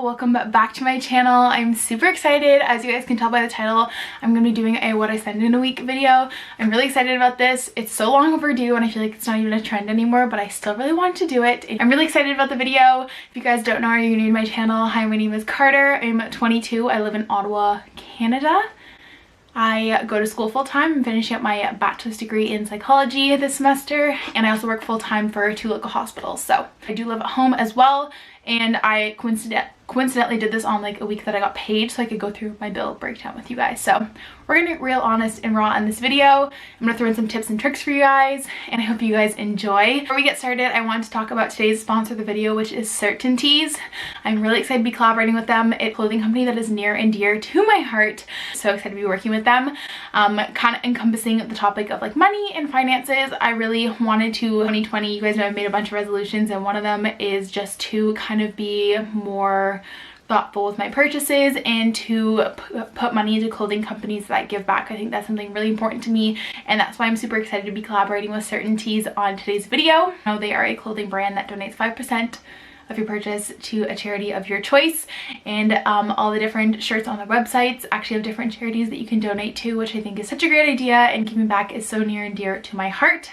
welcome back to my channel. I'm super excited. As you guys can tell by the title, I'm going to be doing a what I spend in a week video. I'm really excited about this. It's so long overdue and I feel like it's not even a trend anymore, but I still really want to do it. I'm really excited about the video. If you guys don't know or you're new to my channel, hi, my name is Carter. I'm 22. I live in Ottawa, Canada. I go to school full-time. I'm finishing up my bachelor's degree in psychology this semester, and I also work full-time for 2 local hospitals. So I do live at home as well, and I coincidentally did this on like a week that I got paid so I could go through my bill breakdown with you guys. So we're gonna get real honest and raw in this video. I'm gonna throw in some tips and tricks for you guys, and I hope you guys enjoy. Before we get started, I want to talk about today's sponsor of the video, which is Certainties. I'm really excited to be collaborating with them, a clothing company that is near and dear to my heart. So excited to be working with them. Kind of encompassing the topic of like money and finances. I really wanted to, 2020, you guys know I've made a bunch of resolutions, and one of them is just to kind of be more thoughtful with my purchases and to put money into clothing companies that give back. I think that's something really important to me, and that's why I'm super excited to be collaborating with Certainties on today's video. I know they are a clothing brand that donates 5% of your purchase to a charity of your choice, and all the different shirts on their websites actually have different charities that you can donate to, which I think is such a great idea, and giving back is so near and dear to my heart.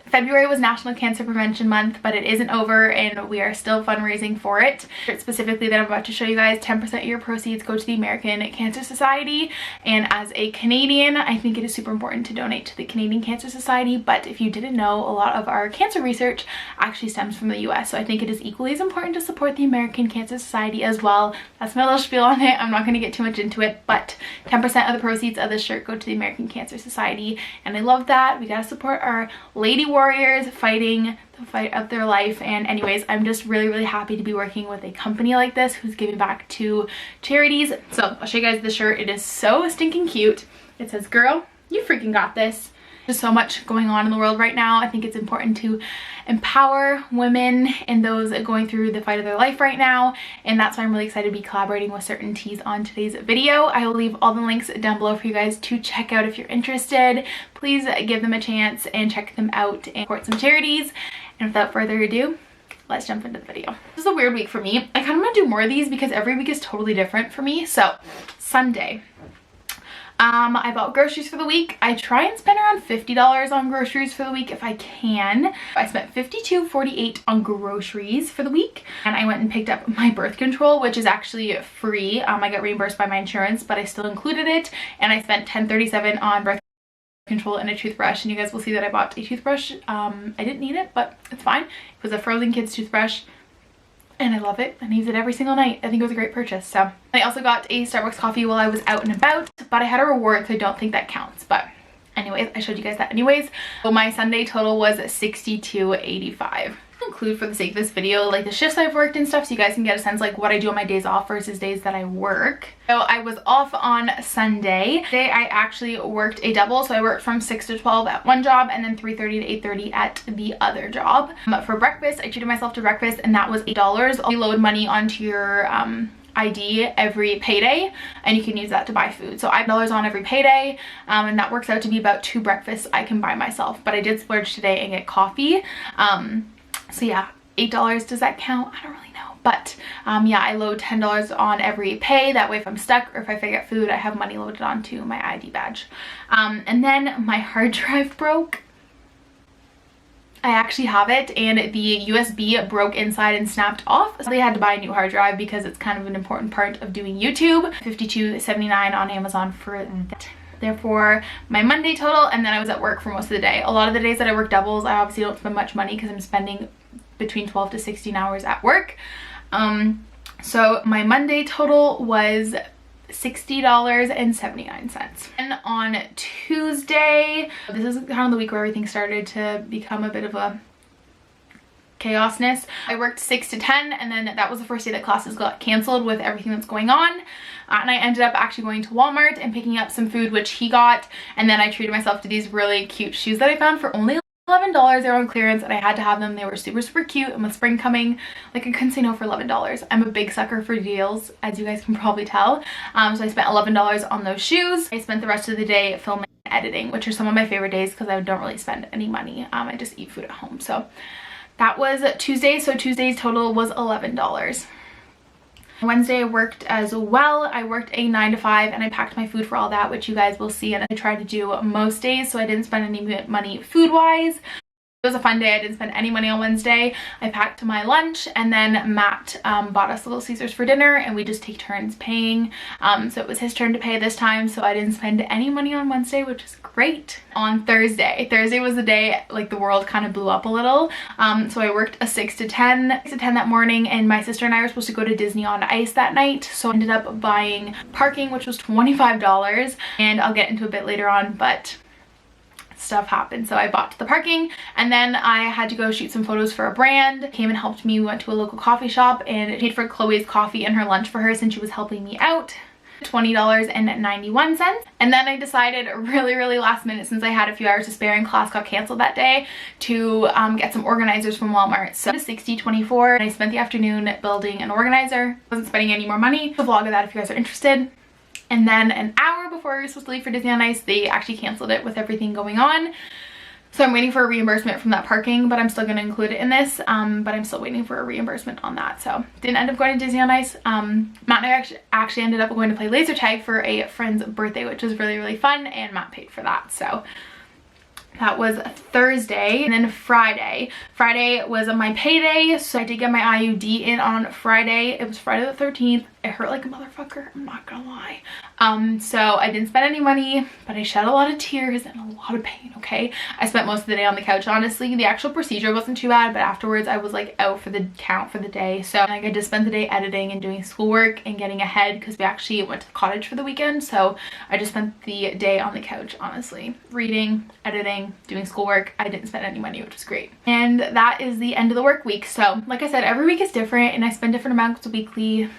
February was National Cancer Prevention Month, but it isn't over and we are still fundraising for it. Specifically that I'm about to show you guys, 10% of your proceeds go to the American Cancer Society, and as a Canadian, I think it is super important to donate to the Canadian Cancer Society, but if you didn't know, a lot of our cancer research actually stems from the US, so I think it is equally as important to support the American Cancer Society as well. That's my little spiel on it. I'm not going to get too much into it, but 10% of the proceeds of this shirt go to the American Cancer Society, and I love that. We gotta support our lady warriors fighting the fight of their life. And anyways, I'm just really happy to be working with a company like this who's giving back to charities. So I'll show you guys the shirt. It is so stinking cute. It says, "Girl, you freaking got this." There's so much going on in the world right now. I think it's important to empower women and those going through the fight of their life right now, and that's why I'm really excited to be collaborating with Certainties on today's video. I will leave all the links down below for you guys to check out if you're interested. Please give them a chance and check them out and support some charities. And without further ado, let's jump into the video. This is a weird week for me. I kind of want to do more of these because every week is totally different for me. So Sunday, I bought groceries for the week. I try and spend around $50 on groceries for the week if I can. I spent $52.48 on groceries for the week, and I went and picked up my birth control, which is actually free. I got reimbursed by my insurance, but I still included it, and I spent $10.37 on birth control and a toothbrush, and you guys will see that I bought a toothbrush. I didn't need it, but it's fine. It was a Frozen Kids toothbrush, and I love it and I use it every single night. I think it was a great purchase. So I also got a Starbucks coffee while I was out and about, but I had a reward, so I don't think that counts. But anyways, I showed you guys that anyways. So my Sunday total was $62.85. Include, for the sake of this video, like the shifts I've worked and stuff, so you guys can get a sense like what I do on my days off versus days that I work. So I was off on Sunday. Today I actually worked a double, so I worked from 6 to 12 at one job and then 3:30 to 8:30 at the other job. For breakfast, I treated myself to breakfast, and that was $8. You load money onto your ID every payday, and you can use that to buy food. So $5 on every payday, and that works out to be about 2 breakfasts I can buy myself. But I did splurge today and get coffee. So yeah, $8, does that count? I don't really know. But yeah, I load $10 on every pay. That way if I'm stuck or if I forget food, I have money loaded onto my ID badge. And then my hard drive broke. I actually have it, and the USB broke inside and snapped off, so they had to buy a new hard drive because it's kind of an important part of doing YouTube. $52.79 on Amazon for that. Therefore, my Monday total, and then I was at work for most of the day. A lot of the days that I work doubles, I obviously don't spend much money because I'm spending between 12 to 16 hours at work. So my Monday total was $60.79. And on Tuesday, this is kind of the week where everything started to become a bit of a chaosness. I worked 6 to 10, and then that was the first day that classes got canceled with everything that's going on. And I ended up actually going to Walmart and picking up some food, which he got, and then I treated myself to these really cute shoes that I found for only $11. They were on clearance and I had to have them. They were super cute, and with spring coming, like, I couldn't say no for $11. I'm a big sucker for deals, as you guys can probably tell. So I spent $11 on those shoes. I spent the rest of the day filming and editing, which are some of my favorite days because I don't really spend any money. I just eat food at home. So that was Tuesday. So Tuesday's total was $11. Wednesday I worked as well. I worked a 9 to 5 and I packed my food for all that, which you guys will see, and I tried to do most days, so I didn't spend any money food wise. It was a fun day. I didn't spend any money on Wednesday. I packed my lunch, and then Matt bought us Little Caesars for dinner, and we just take turns paying. So it was his turn to pay this time, so I didn't spend any money on Wednesday, which is great. On Thursday was the day like the world kind of blew up a little. So I worked a 6 to 10 that morning, and my sister and I were supposed to go to Disney on Ice that night. So I ended up buying parking, which was $25, and I'll get into a bit later on, but stuff happened, so I bought the parking, and then I had to go shoot some photos for a brand. Came and helped me. We went to a local coffee shop and paid for Chloe's coffee and her lunch for her since she was helping me out. $20.91. And then I decided really last minute, since I had a few hours to spare and class got canceled that day, to get some organizers from Walmart. So $60.24, and I spent the afternoon building an organizer. Wasn't spending any more money. The vlog of that if you guys are interested. And then an hour before we were supposed to leave for Disney on Ice, they actually canceled it with everything going on. So I'm waiting for a reimbursement from that parking, but I'm still going to include it in this. But I'm still waiting for a reimbursement on that. So didn't end up going to Disney on Ice. Matt and I actually ended up going to play laser tag for a friend's birthday, which was really fun, and Matt paid for that. So that was Thursday. And then Friday was my payday, so I did get my IUD in on Friday. It was Friday the 13th. It hurt like a motherfucker, I'm not gonna lie. So I didn't spend any money, but I shed a lot of tears and a lot of pain, okay? I spent most of the day on the couch, honestly. The actual procedure wasn't too bad, but afterwards I was like out for the count for the day. So like I just spent the day editing and doing schoolwork and getting ahead, because we actually went to the cottage for the weekend. So I just spent the day on the couch, honestly. Reading, editing, doing schoolwork. I didn't spend any money, which was great. And that is the end of the work week. So like I said, every week is different and I spend different amounts weekly.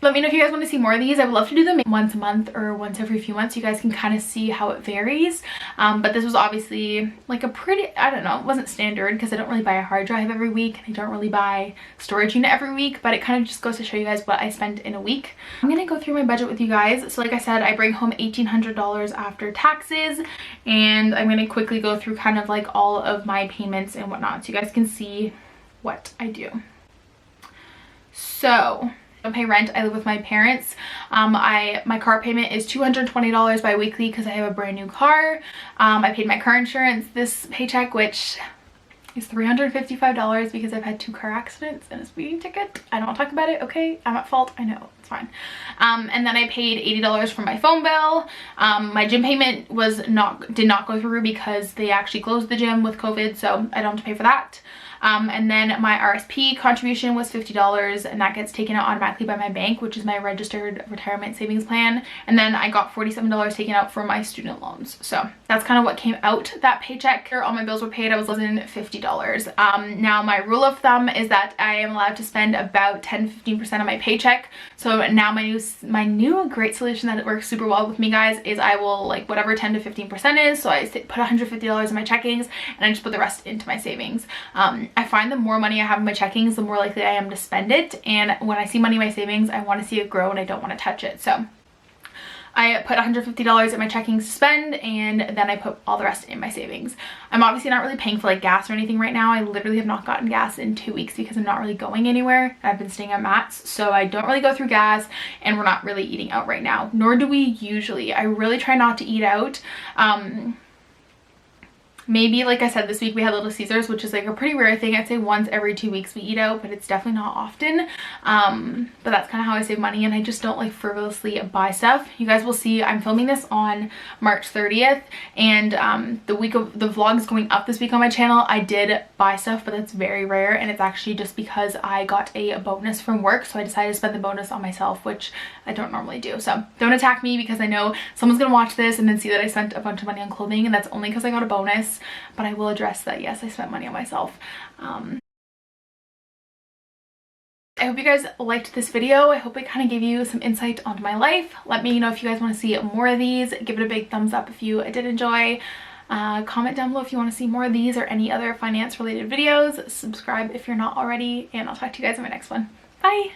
Let me know if you guys want to see more of these. I would love to do them once a month or once every few months. You guys can kind of see how it varies. But this was obviously like a pretty, I don't know, it wasn't standard because I don't really buy a hard drive every week. And I don't really buy storage unit every week, but it kind of just goes to show you guys what I spend in a week. I'm going to go through my budget with you guys. So like I said, I bring home $1,800 after taxes, and I'm going to quickly go through kind of like all of my payments and whatnot so you guys can see what I do. So I don't pay rent. I live with my parents. My car payment is $220 bi-weekly because I have a brand new car. I paid my car insurance this paycheck, which is $355 because I've had 2 car accidents and a speeding ticket. I don't want to talk about it, okay? I'm at fault, I know, it's fine. And then I paid $80 for my phone bill. My gym payment did not go through because they actually closed the gym with COVID, so I don't have to pay for that. And then my RSP contribution was $50, and that gets taken out automatically by my bank, which is my registered retirement savings plan. And then I got $47 taken out for my student loans. So that's kind of what came out that paycheck. All my bills were paid. I was less than $50. Now my rule of thumb is that I am allowed to spend about 10-15% of my paycheck. So now my new great solution that works super well with me, guys, is I will like whatever 10 to 15% is. So I put $150 in my checkings and I just put the rest into my savings. I find the more money I have in my checkings, the more likely I am to spend it. And when I see money in my savings, I want to see it grow and I don't want to touch it. So I put $150 in my checkings to spend, and then I put all the rest in my savings. I'm obviously not really paying for like gas or anything right now. I literally have not gotten gas in 2 weeks because I'm not really going anywhere. I've been staying at Matt's, so I don't really go through gas, and we're not really eating out right now, nor do we usually. I really try not to eat out. Maybe, like I said, this week we had Little Caesars, which is like a pretty rare thing. I'd say once every 2 weeks we eat out, but it's definitely not often. But that's kind of how I save money, and I just don't like frivolously buy stuff. You guys will see I'm filming this on March 30th, and the vlog is going up this week on my channel. I did buy stuff, but that's very rare, and it's actually just because I got a bonus from work, so I decided to spend the bonus on myself, which I don't normally do. So don't attack me, because I know someone's gonna watch this and then see that I spent a bunch of money on clothing, and that's only because I got a bonus. But I will address that, yes, I spent money on myself. I hope you guys liked this video. I hope it kind of gave you some insight onto my life. Let me know if you guys want to see more of these. Give it a big thumbs up if you did enjoy. Comment down below if you want to see more of these or any other finance related videos. Subscribe if you're not already, and I'll talk to you guys in my next one. Bye!